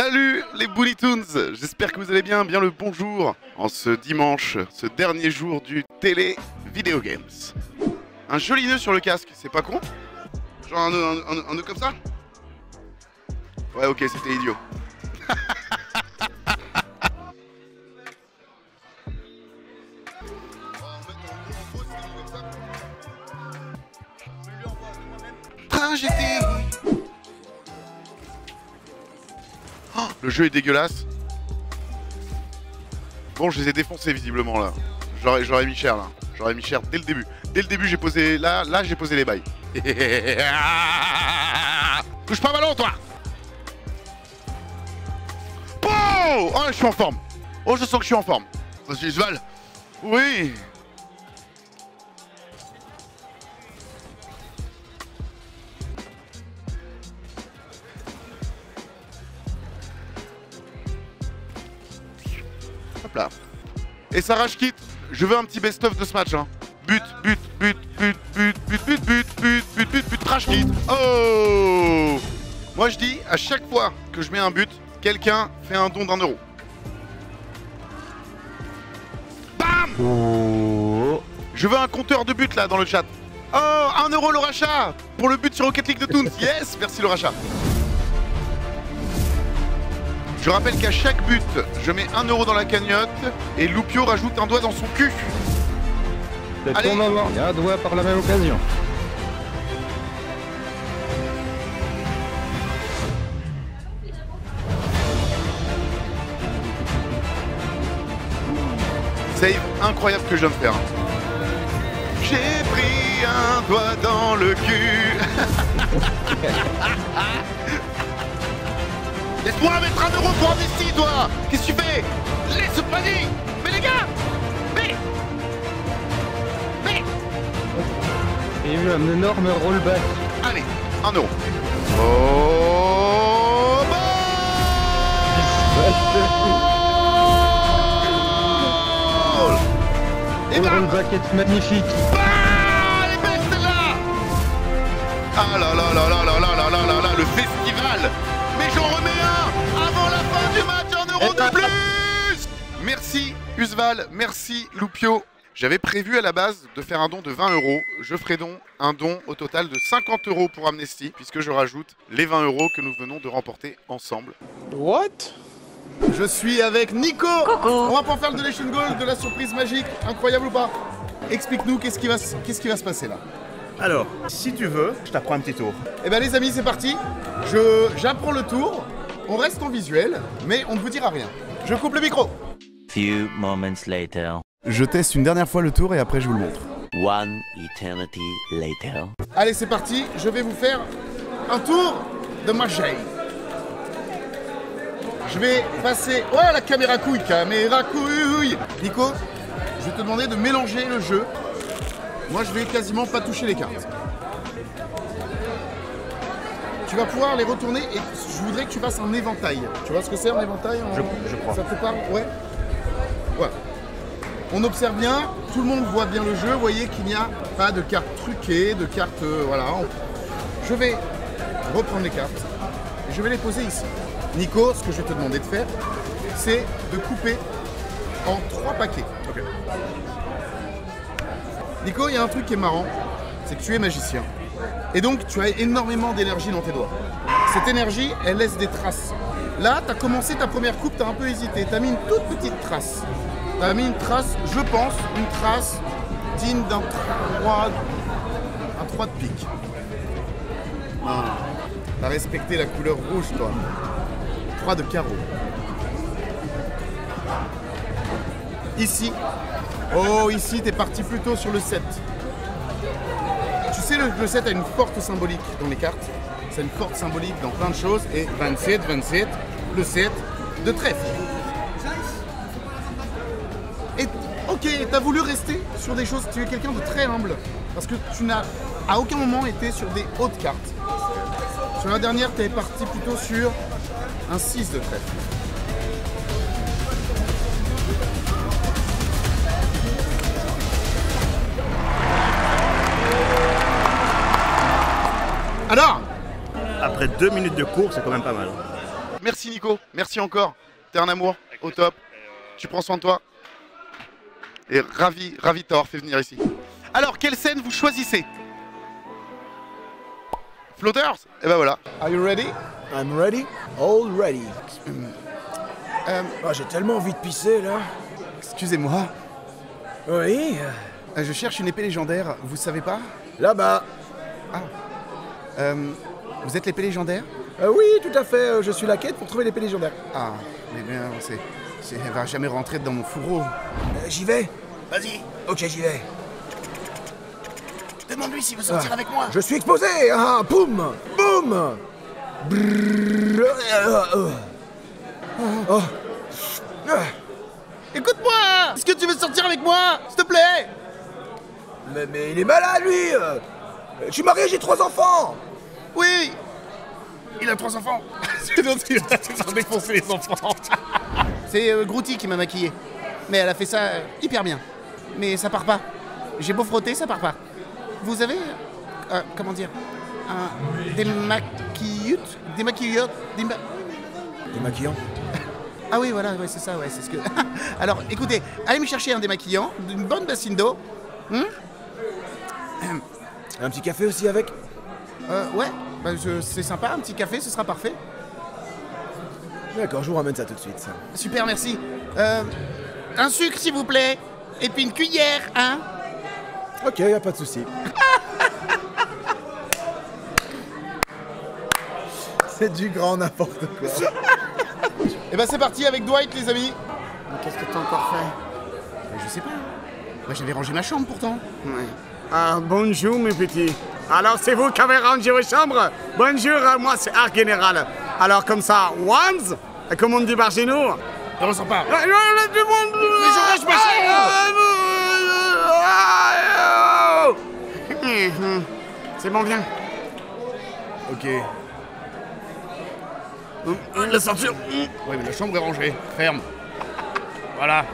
Salut les Booney Tunes, j'espère que vous allez bien, bien le bonjour en ce dimanche, ce dernier jour du Télé Video Games. Un joli nœud sur le casque, c'est pas con? Genre un nœud comme ça? Ouais ok, c'était idiot. Tragédie. Oh, le jeu est dégueulasse. Bon, je les ai défoncés visiblement là. J'aurais mis cher là. J'aurais mis cher dès le début. Dès le début, j'ai posé là j'ai posé les bails. Touche pas ballon toi. Oh, oh, je suis en forme. Oh, je sens que je suis en forme. Vas-y, Isval. Oui. Hop là. Et ça rage quitte. Je veux un petit best-of de ce match. Hein. But, trash kit. Oh! Moi je dis, à chaque fois que je mets un but, quelqu'un fait un don d'1 €. Bam! Oh. Je veux un compteur de buts là dans le chat. Oh, 1 € le rachat pour le but sur Rocket League de Toons. Yes, merci le rachat. Je rappelle qu'à chaque but, je mets 1 € dans la cagnotte et Loupio rajoute un doigt dans son cul. C'est Allez. ton moment. Il y a un doigt par la même occasion. Save incroyable que je viens de faire. J'ai pris un doigt dans le cul. Laisse-moi mettre 1 € pour Amnesty, toi. Qu'est-ce que tu fais? Laisse ce panier. Mais les gars. Mais. Il y a eu un énorme rollback. Allez, 1 €. Oh bon. Et Le bam. rollback est magnifique. Ah, elle est belle celle-là. Ah là là là là là là là là là là, le festival. Mais j'en remets un avant la fin du match, 1 € de plus. Merci Usval, merci Loupio. J'avais prévu à la base de faire un don de 20 €. Je ferai donc un don au total de 50 € pour Amnesty, puisque je rajoute les 20 € que nous venons de remporter ensemble. What? Je suis avec Nico. Coucou. On va pas faire le donation goal de la surprise magique, incroyable ou pas? Explique-nous qu'est-ce qui va se passer là. Alors, si tu veux, je t'apprends un petit tour. Eh ben les amis, c'est parti. J'apprends le tour. On reste en visuel, mais on ne vous dira rien. Je coupe le micro. Few moments later. Je teste une dernière fois le tour et après je vous le montre. One eternity later. Allez, c'est parti. Je vais vous faire un tour de magie. Je vais passer... Oh, la caméra couille. Nico, je vais te demander de mélanger le jeu. Moi, je vais quasiment pas toucher les cartes. Tu vas pouvoir les retourner et je voudrais que tu fasses un éventail. Tu vois ce que c'est un éventail Je crois. Ça te parle? Ouais. Ouais. On observe bien, tout le monde voit bien le jeu. Vous voyez qu'il n'y a pas de cartes truquées, de cartes... voilà. Je vais reprendre les cartes et je vais les poser ici. Nico, ce que je vais te demander de faire, c'est de couper en 3 paquets. Ok. Nico, il y a un truc qui est marrant, c'est que tu es magicien. Et donc, tu as énormément d'énergie dans tes doigts. Cette énergie, elle laisse des traces. Là, tu as commencé ta première coupe, tu as un peu hésité. Tu as mis une toute petite trace. Tu as mis une trace, je pense, une trace digne d'un 3 de pique. Tu as respecté la couleur rouge, toi. 3 de carreau. Ici. Oh, ici, tu es parti plutôt sur le 7. Tu sais, le 7 a une forte symbolique dans les cartes. C'est une forte symbolique dans plein de choses. Et 27, le 7 de trèfle. Et ok, tu as voulu rester sur des choses. Tu es quelqu'un de très humble. Parce que tu n'as à aucun moment été sur des hautes cartes. Sur la dernière, tu es parti plutôt sur un 6 de trèfle. Alors, Après 2 minutes de cours, c'est quand même pas mal. Merci Nico, merci encore. T'es un amour, au top. Tu prends soin de toi. Et ravi de t'avoir fait venir ici. Alors, quelle scène vous choisissez? Floaters? Et ben voilà. Are you ready? I'm ready, all ready. J'ai tellement envie de pisser là. Excusez-moi, Oui, je cherche une épée légendaire, vous savez pas? là-bas. Vous êtes l'épée légendaire? Oui, tout à fait, je suis la quête pour trouver l'épée légendaire. Ah, mais bien, elle va jamais rentrer dans mon fourreau. J'y vais. Vas-y. Ok, j'y vais. Demande-lui s'il veut sortir avec moi. Je suis exposé. Ah, boum, boum. Brrr. Oh. Écoute-moi! Est-ce que tu veux sortir avec moi? S'il te plaît! Mais il est malade lui. Je suis marié, j'ai 3 enfants. Oui! Il a 3 enfants. C'est donc il va te faire défoncer les enfants. C'est Grouty qui m'a maquillé. Mais elle a fait ça hyper bien. Mais ça part pas. J'ai beau frotter, ça part pas. Vous avez... comment dire? Des maquillottes? Des maquillants. Ah oui, voilà, ouais, c'est ça, ouais, c'est ce que... Alors, écoutez, allez me chercher un démaquillant, une bonne bassine d'eau. Un petit café aussi avec? Ouais, bah, c'est sympa, un petit café, ce sera parfait. D'accord, je vous ramène ça tout de suite. Ça. Super, merci. Un sucre, s'il vous plaît. Et puis une cuillère, hein? Ok, y a pas de souci. C'est du grand n'importe quoi. Et ben c'est parti avec Dwight les amis. Qu'est-ce que t'as encore fait? Je sais pas. Moi, j'avais rangé ma chambre, pourtant. Ouais. Ah, bonjour mes petits. Alors c'est vous qui avez rangé vos chambres? Bonjour, moi c'est Arc Général. Alors comme ça, once, comme on dit par chez nous. Ne ressens pas. Mais je range ma chambre. C'est bon, viens. Ok. La ceinture. Ouais, mais la chambre est rangée. Ferme. Voilà.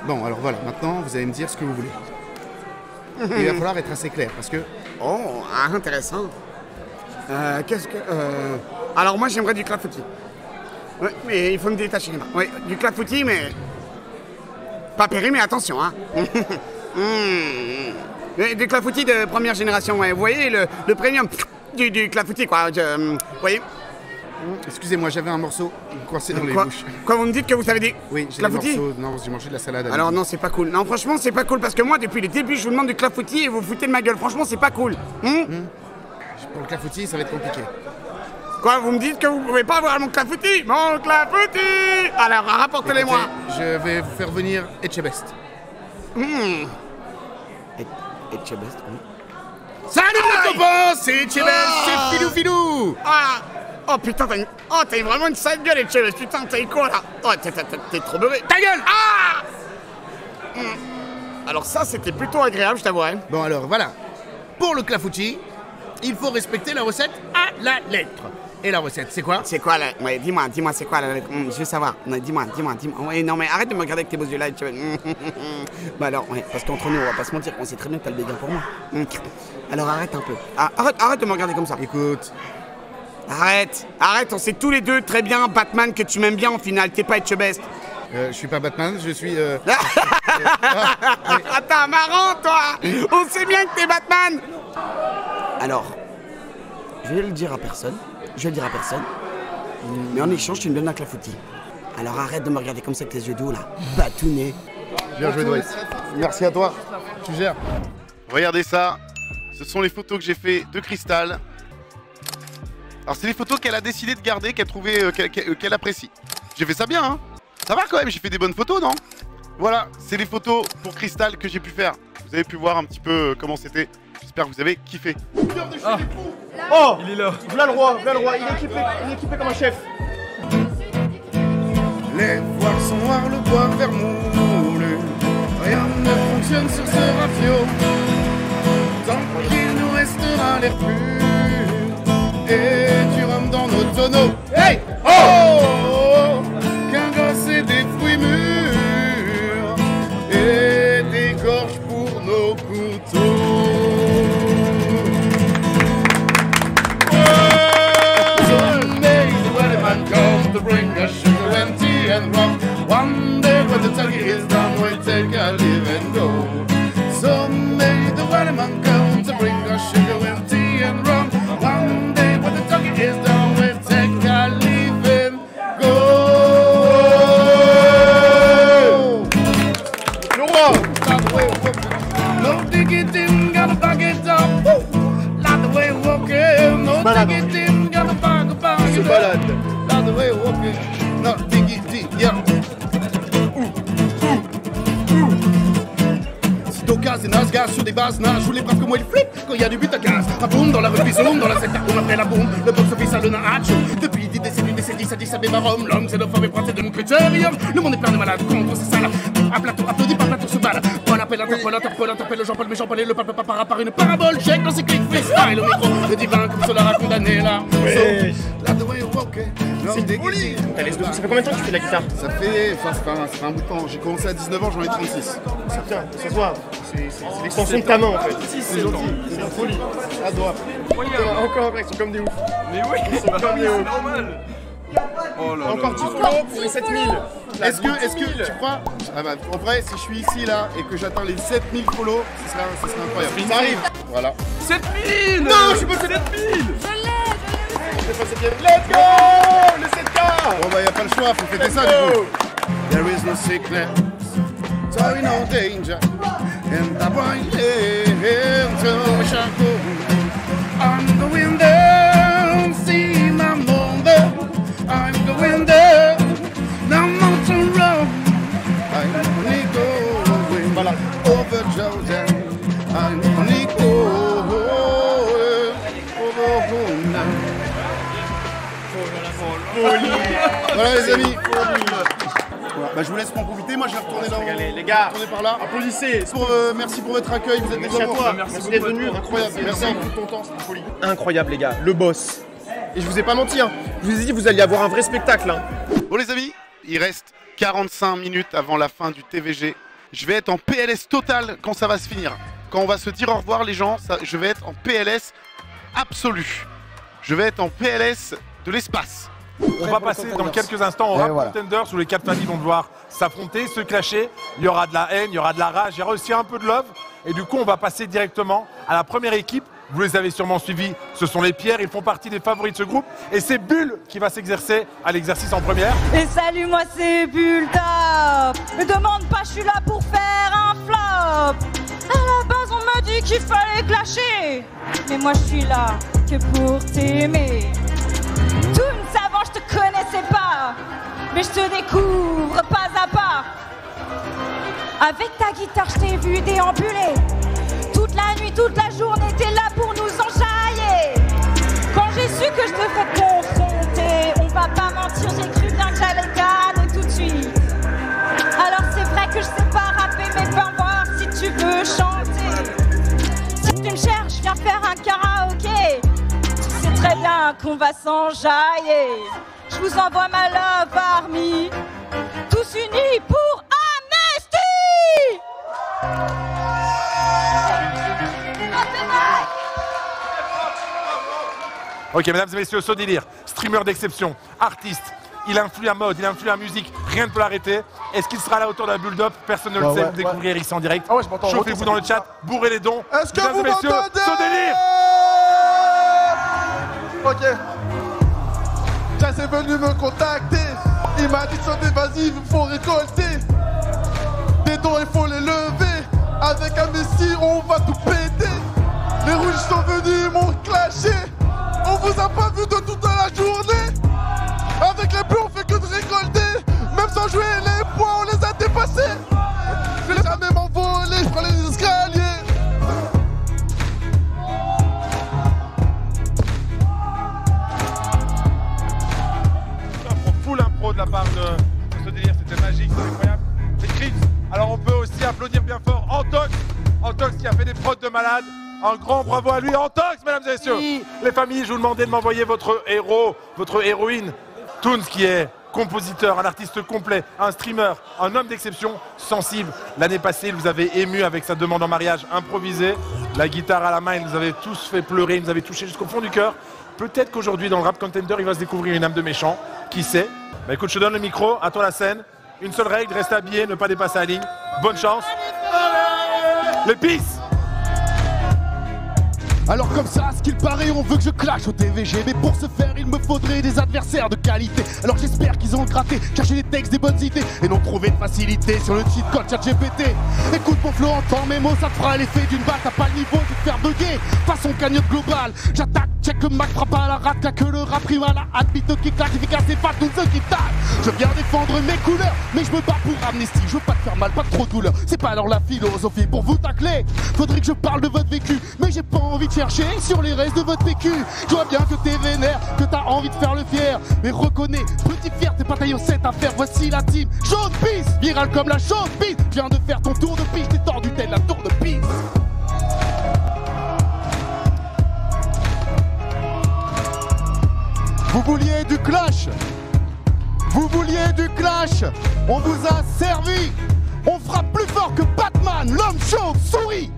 Bon, alors voilà, maintenant, vous allez me dire ce que vous voulez. Il va falloir être assez clair, parce que... Oh, intéressant. Qu'est-ce que... Alors moi j'aimerais du clafoutis. Ouais, mais il faut me détacher les mains. Oui, du clafoutis, mais... Pas péri, mais attention, hein. Du clafoutis de première génération, ouais. Vous voyez, le premium du clafoutis, quoi. Vous voyez? Excusez-moi, j'avais un morceau coincé dans les Quoi, bouches. quoi, vous me dites que vous savez des Oui, j'ai des clafoutis? morceaux. Non, j'ai mangé de la salade. Alors non, c'est pas cool. Non, franchement, c'est pas cool, parce que moi, depuis le début, je vous demande du clafoutis et vous foutez de ma gueule. Franchement, c'est pas cool. Pour le clafoutis, ça va être compliqué. Quoi, vous me dites que vous pouvez pas avoir mon clafoutis? Mon clafoutis! Alors, rapportez-les-moi. Écoutez, je vais vous faire venir Etchebest. Etchebest, oui. Salut les copains, c'est Etchebest, c'est Filou Filou. Ah! Oh putain, t'as vraiment une sale gueule, Etchebest. Putain, t'es quoi là? Oh, t'es trop beurré. Ta gueule! Ah! Alors ça, c'était plutôt agréable, je t'avouerai. Bon, alors, voilà. Pour le clafoutis, il faut respecter la recette à la lettre. Et la recette, c'est quoi? C'est quoi là? Ouais, dis-moi, c'est quoi là? Je veux savoir. Non, dis-moi. Ouais, non, mais arrête de me regarder avec tes beaux yeux là. Bah alors, ouais, parce qu'entre nous, on va pas se mentir, on sait très bien que t'as le béguin pour moi. Alors arrête un peu. Ah, arrête de me regarder comme ça. Écoute, Arrête, on sait tous les deux très bien, Batman, que tu m'aimes bien en finale. T'es pas Etchebest. je suis pas Batman, je suis... Attends, marrant, toi. On sait bien que t'es Batman. Alors, je vais le dire à personne. Mais en échange, tu me donnes un clafoutis. Alors arrête de me regarder comme ça avec tes yeux doux, là. Batounet. Bien joué, Dwight. Merci à toi. Tu gères. Regardez ça. Ce sont les photos que j'ai fait de Crystal. Alors c'est les photos qu'elle a décidé de garder, qu'elle trouvait, qu'elle apprécie. J'ai fait ça bien, hein. Ça va quand même, j'ai fait des bonnes photos, non? Voilà, c'est les photos pour Crystal que j'ai pu faire. Vous avez pu voir un petit peu comment c'était. J'espère que vous avez kiffé. Oh, il est là. V'là le roi, il est équipé comme un chef. Les voiles sont noirs, le bois vermoulu. Rien ne fonctionne sur ce rafio. Tant qu'il nous restera l'air pur. Et du rhum dans nos tonneaux. Hey! Oh! Qu'un gosse et des fruits mûrs. Et des gorges pour nos couteaux. toi. No digging, got a bucket up. Like the way walking. No digging, got a bucket Se balade. Like the way walking. No digging, yeah. Doka, c'est Nasga sur des bases, nage, je vous les braves que moi il flippe quand il y a du but à gaz. Un boom dans la rugby zone, dans la secte on après la bombe. Le box office a le nacho. Depuis 10 décennies, des décennies, ça dit ça béba Rome. L'homme c'est l'homme et c'est de mon critérium. Le monde est plein de malades, contre c'est ça là. Un plateau, applaudi par plateau se balade. Paul appelle le Jean-Paul, mais Jean-Paul et le pape par une parabole. Check dans ses clics freestyle au micro. Le divin comme cela a condamné là. Là, the way you walk, C'est une folie. Ça fait combien de temps que tu fais de la guitare? Ça fait un bout de temps. J'ai commencé à 19 ans, j'en ai 36. Ça tient, ça se voit. C'est l'extension de ta main en fait. C'est gentil, c'est une folie. Adorable. Encore, ils sont comme des ouf. Mais oui, Ils sont comme des ouf. normal. Oh là Encore là. petit solo pour les 7000. Est-ce que tu crois, en vrai, si je suis ici là et que j'atteins les 7000 follow, ce serait incroyable. Ça arrive. Voilà. 7000. Non, je suis pas 7000. Je fais pas 7000. Let's go. Le 7K. Bon bah y a pas le choix, faut fêter ça du coup. There is no sickness, so no danger. And I want to wish I could. I'm going down, see my mother. I'm going down, now not to run. I'm only going over Jordan. I'm only going over home now. Voilà les amis. Voilà. Bah, je vous laisse en profiter, moi je vais retourner dans... Les gars, retourner par là. applaudissez. Merci pour votre accueil, vous êtes Merci à toi. Merci d'être venu, incroyable. Merci pour ton temps, c'était folie. Incroyable les gars, le boss. Et je vous ai pas menti, hein. Je vous ai dit vous alliez avoir un vrai spectacle. Hein. Bon les amis, il reste 45 minutes avant la fin du TVG. Je vais être en PLS total quand ça va se finir. Quand on va se dire au revoir les gens, je vais être en PLS absolu. Je vais être en PLS de l'espace. On va passer dans quelques instants au Rap Contenders où les 4 familles vont devoir s'affronter, se clasher. Il y aura de la haine, il y aura de la rage, il y aura aussi un peu de love. Et du coup, on va passer directement à la première équipe. Vous les avez sûrement suivis, ce sont les Pierres, ils font partie des favoris de ce groupe. Et c'est Bull qui va s'exercer à l'exercice en première. Et salut, moi c'est Bull Top. Me demande pas, je suis là pour faire un flop. À la base, on m'a dit qu'il fallait clasher. Mais moi, je suis là que pour t'aimer. Toon Savant, je te connaissais pas, mais je te découvre pas à pas. Avec ta guitare, je t'ai vu déambuler. Toute la nuit, toute la journée, t'es là pour nous enjailler. Quand j'ai su que je devrais te confronter, on va pas mentir, j'ai cru bien que j'allais gagner tout de suite. Alors c'est vrai que je sais pas rapper, mais viens voir si tu veux chanter. Si tu me cherches, viens faire un karaoké. Tu sais très bien qu'on va s'enjailler. Je vous envoie ma love army, tous unis pour Amnesty. Ok, mesdames et messieurs, Sodélire, streamer d'exception, artiste, il influe à mode, il influe à musique, rien ne peut l'arrêter. Est-ce qu'il sera à la hauteur d'un build-up? Personne ne le sait, vous découvrirez ici en direct. Chauffez-vous dans le chat, bourrez les dons. Est-ce que vous messieurs, m'entendez? Sodélire. Ok. Jazz est venu me contacter. Il m'a dit Sodé, vas-y, il faut récolter. Des dons, il faut les lever. Avec un Messi, on va tout péter. Les rouges sont venus, ils m'ont clashé. On vous a pas vu de toute la journée. Avec les bleus, on fait que de récolter. Même sans jouer les points, on les a dépassés. Je vais jamais m'envoler, je prends les escaliers. Full impro de la part de Sodélire, c'était magique, c'était incroyable. C'est Chris. Alors on peut aussi applaudir bien fort Antox qui a fait des prods de malade. Un grand bravo à lui, Antox, mesdames et messieurs. Les familles, je vous demandais de m'envoyer votre héros, votre héroïne. Toons qui est compositeur, un artiste complet, un streamer, un homme d'exception, sensible. L'année passée, il vous avait ému avec sa demande en mariage improvisée. La guitare à la main, il nous avait tous fait pleurer, il nous avait touché jusqu'au fond du cœur. Peut-être qu'aujourd'hui, dans le Rap Contender, il va se découvrir une âme de méchant. Qui sait? Bah écoute, je te donne le micro, à toi la scène. Une seule règle, reste habillé, ne pas dépasser la ligne. Bonne chance. Les peace. Alors comme ça, à ce qu'il paraît, on veut que je clash au TVG. Mais pour ce faire, il me faudrait des adversaires de qualité. Alors j'espère qu'ils ont gratté, cherché des textes, des bonnes idées et n'ont trouvé de facilité sur le cheat code ChatGPT. Écoute mon flow, entends mes mots, ça te fera l'effet d'une balle. T'as pas le niveau de te faire bugger, façon cagnotte globale. J'attaque, check le Mac, frappe à la rate, qu'a que le rap rime à la hâte. Bito qui claque, efficace et fat, tout ceux qui tape. Je viens défendre mes couleurs, mais je me bats pour amnistie. Je veux pas te faire mal, pas trop de douleur. C'est pas alors la philosophie pour vous tacler. Faudrait que je parle de votre vécu, mais j'ai pas envie de chercher sur les restes de votre PQ. Je vois bien que t'es vénère, que t'as envie de faire le fier. Mais reconnais, petit fier, t'es pas taillé au 7 à faire. Voici la team Jaune Pisse, virale comme la chaude piste. Je viens de faire ton tour de piste, t'es tordu tel la tour de piste. Vous vouliez du clash? Vous vouliez du clash? On vous a servi. On frappe plus fort que Batman, l'homme chauve-souris.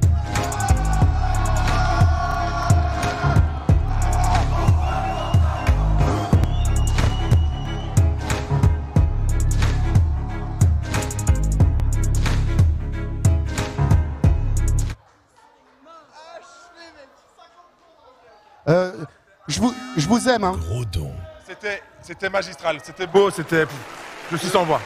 Je vous aime, hein. Gros don. C'était magistral, c'était beau, c'était... Je suis sans voix.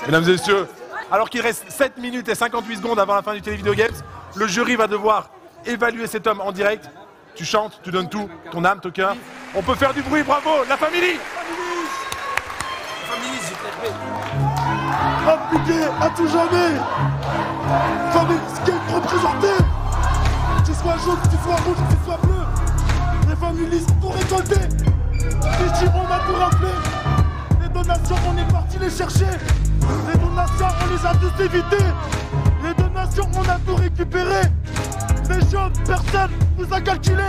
Mesdames et messieurs, alors qu'il reste 7 minutes et 58 secondes avant la fin du Télévideo Games, le jury va devoir évaluer cet homme en direct. Tu chantes, tu donnes tout, ton âme, ton cœur. On peut faire du bruit, bravo, la famille. La famille, c'est Appliqué à tout jamais. Famille, ce qui est représenté. Que tu sois jaune, que tu sois rouge, que tu sois bleu. Les families pour récolter. Les tirons, on a tout rappelé. Les donations, on est parti les chercher. Les donations, on les a tous évitées. Les donations, on a tout récupéré. Les jaunes, personne nous a calculé.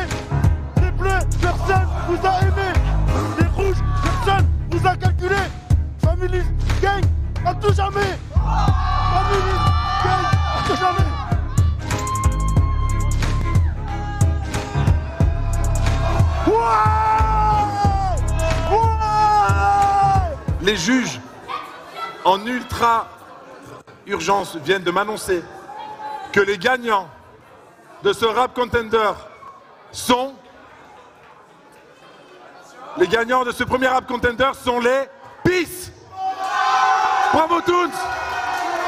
Les bleus, personne nous a aimé. Les rouges, personne nous a calculé. Family gang à tout jamais. Family gang à tout jamais. Les juges en ultra urgence viennent de m'annoncer que les gagnants de ce rap contender sont... Les gagnants de ce premier rap contender sont les Peace. Bravo Toons.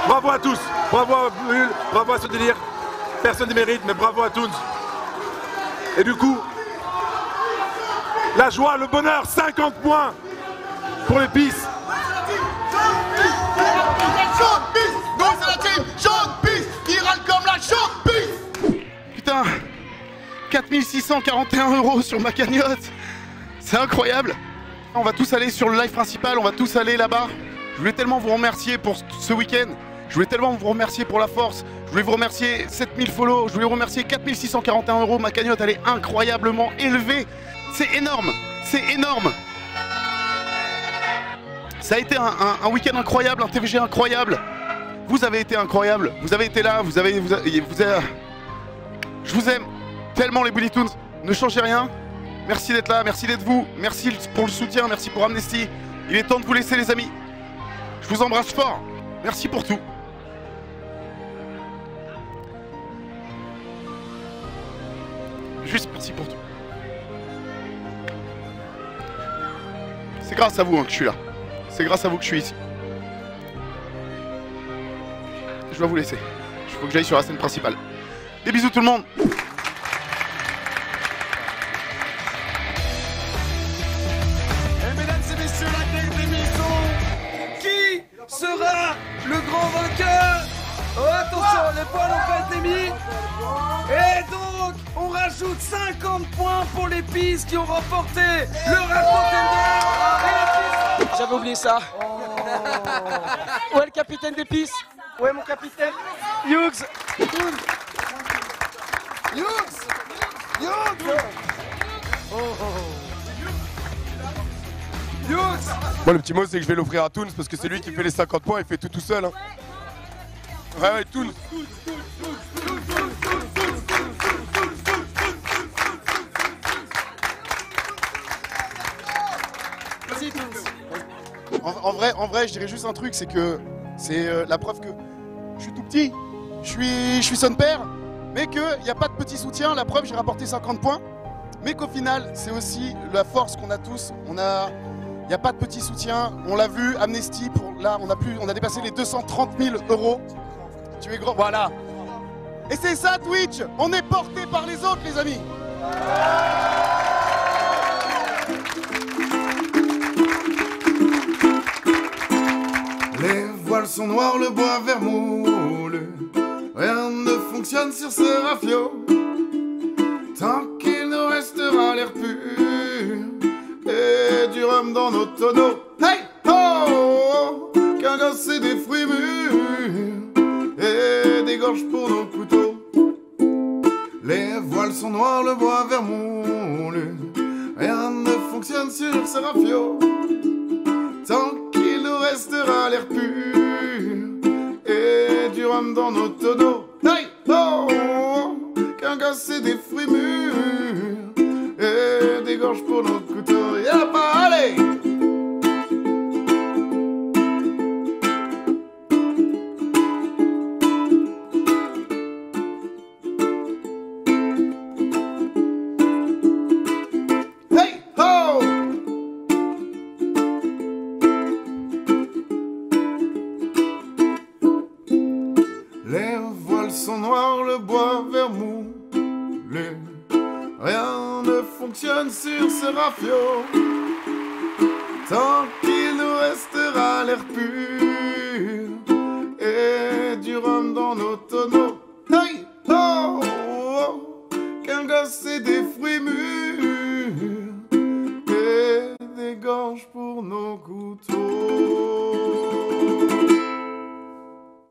Bravo à tous. Bravo à Bull, bravo à ce délire. Personne ne mérite, mais bravo à Toons. Et du coup, la joie, le bonheur, 50 points pour les Peace. Jaune Peace, non c'est la team Jaune Peace, il râle comme la Jaune Peace. Putain, 4641 € sur ma cagnotte, c'est incroyable. On va tous aller sur le live principal, on va tous aller là-bas. Je voulais tellement vous remercier pour ce week-end. Je voulais tellement vous remercier pour la force. Je voulais vous remercier 7000 follow. Je voulais vous remercier 4641 €. Ma cagnotte, elle est incroyablement élevée. C'est énorme. C'est énorme. Ça a été un week-end incroyable, un TVG incroyable. Vous avez été incroyable. Vous avez été là. Je vous aime tellement les Bully Toons. Ne changez rien. Merci d'être là. Merci d'être vous. Merci pour le soutien. Merci pour Amnesty. Il est temps de vous laisser, les amis. Je vous embrasse fort. Merci pour tout. Juste merci pour tout. C'est grâce à vous hein, que je suis là. C'est grâce à vous que je suis ici. Je dois vous laisser. Il faut que j'aille sur la scène principale. Des bisous tout le monde. Mesdames et messieurs, la tête d'émission. Qui sera le grand vainqueur? Oh, attention, les points n'ont pas été mis. Et donc, on rajoute 50 points pour les Peace qui ont remporté le rap contender. J'avais oublié ça. Où est le capitaine des Peace? Où est mon capitaine? Hughes. Moi le petit mot c'est que je vais l'offrir à Toons parce que c'est lui qui fait les 50 points, il fait tout seul hein. Ouais Toons. En vrai, je dirais juste un truc, c'est que c'est la preuve que je suis tout petit, je suis son père, mais qu'il n'y a pas de petit soutien. La preuve, j'ai rapporté 50 points. Mais qu'au final, c'est aussi la force qu'on a tous. Il n'y a pas de petit soutien. On l'a vu, Amnesty, là, on a dépassé les 230 000 €. Tu es gros, voilà. Et c'est ça, Twitch. On est porté par les autres, les amis. Les voiles sont noirs, le bois vermoulu. Rien ne fonctionne sur ce rafio. Tant qu'il nous restera l'air pur et du rhum dans nos tonneaux. Hey oh, qu'un gosse et des fruits mûrs et des gorges pour nos couteaux. Les voiles sont noirs, le bois vermoulu. Rien ne fonctionne sur ce rafio. Tant qu'il nous restera l'air pur et du rhum dans nos tonneaux. Hey oh, qu'un gosse et des fruits mûrs et des gorges pour nos couteaux. Y'a pas, allez! Hey ho! Les voiles sont noirs, le bois vermoulu. Rien ne fonctionne sur ce rafio. Tant qu'il nous restera l'air pur et du rhum dans nos tonneaux. Hey oh, oh, qu'un gosse et des fruits mûrs